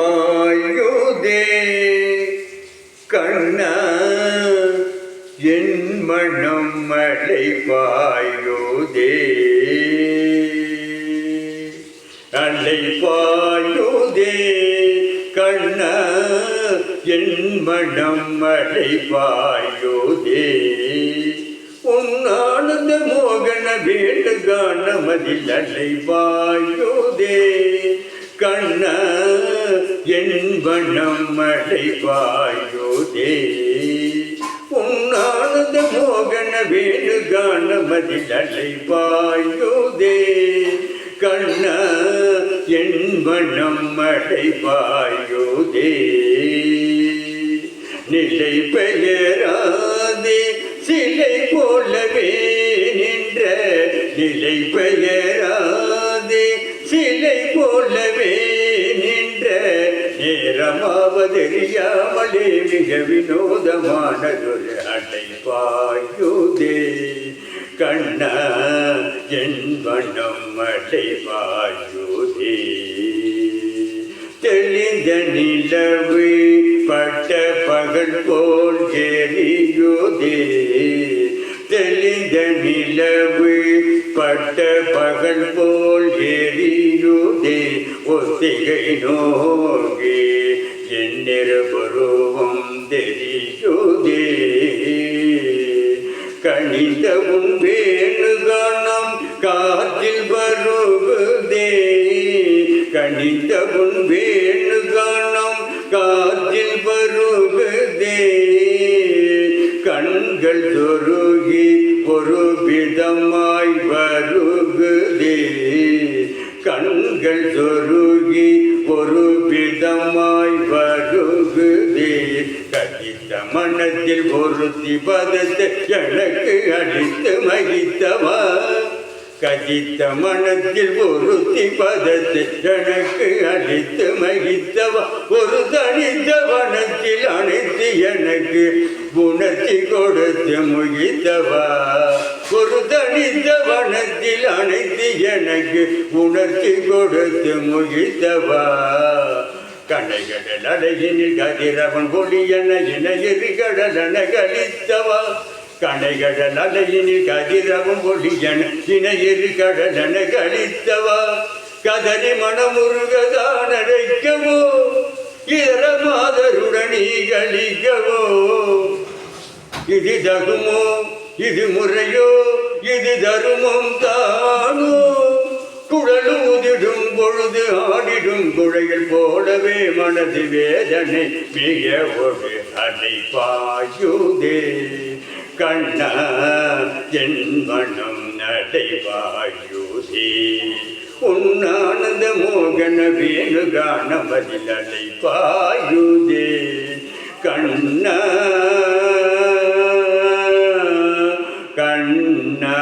அலைபாயுதே கண்ணா என் மனம் அலைபாயுதே அலைபாயுதே கண்ணா என் மனம் அலைபாயுதே உன்னானந்த மோகன வேண்டுகான மதில் அலைபாயுதே கண்ணா என் வண்ணம் அலைபாயுதே உன்னானந்த மோகன வேணுகான மதில் அலைபாயுதே கண்ணா என் வண்ணம் அலைபாயுதே நிலை பெயராதே சிலை போலவே நின்ற நிலை பெயராதே சிலை போலவே நின்ற நேரமாவதறியாமலே மிக வினோதமானதொரு அலைபாயுதே கண்ணா என் வண்ணம் அலைபாயுதே தெளிந்த நிலவு பட்ட பகல் போல் எரியுதே தெளிந்த நிலவு பட்ட பகல் போல் எரியுதே ஒத்திகை நோகி என்னிருபுருவம் தெரியுதே கணிதவும் வேணுகானம் காற்றில் வருகுதே கணிதவும் வேணுகானம் காற்றில் வருகுதே கண்கள் சொருகி ஒரு விதமாய் வருகுதே கண்கள் சொருகி ஒரு விதமாய் வருகுதே கதித்த மனத்தில் ஒருத்தி பதத்தை எனக்கு அளித்து மகித்தவா கதித்த மனத்தில் ஒருத்தி பதத்தை எனக்கு அளித்து மகித்தவா ஒரு தனித்த வனத்தில் அனைத்து எனக்கு உணர்ச்சி கொடுத்து முகித்தவா ஒரு தனித்த வனத்தில் அனைத்து எனக்கு உணர்ச்சி கொடுத்து முகித்தவா கடைகடல் அடையினில் கதிரவன் கொடி என இணையறி கடலன கழித்தவா கடைகடல் அலையினில் கதிரவன் கொடி என இணையறி கடலன கழித்தவா கதறி மனமுருகதான் அழைக்கவோ இதர மாதருடனே கழிக்கவோ இது தகுமோ இது முறையோ இது தருமம் தானோ குழலூதிடும் பொழுது ஆடிடும் குழைகள் போலவே மனது வேதனை மிக ஒரு அலைபாயுதே கண்ணா என் மனம் நடைபாயுதே உன்னானந்த மோகன வேணுகான பதில் அலைபாயுதே கண்ணா கண்ணா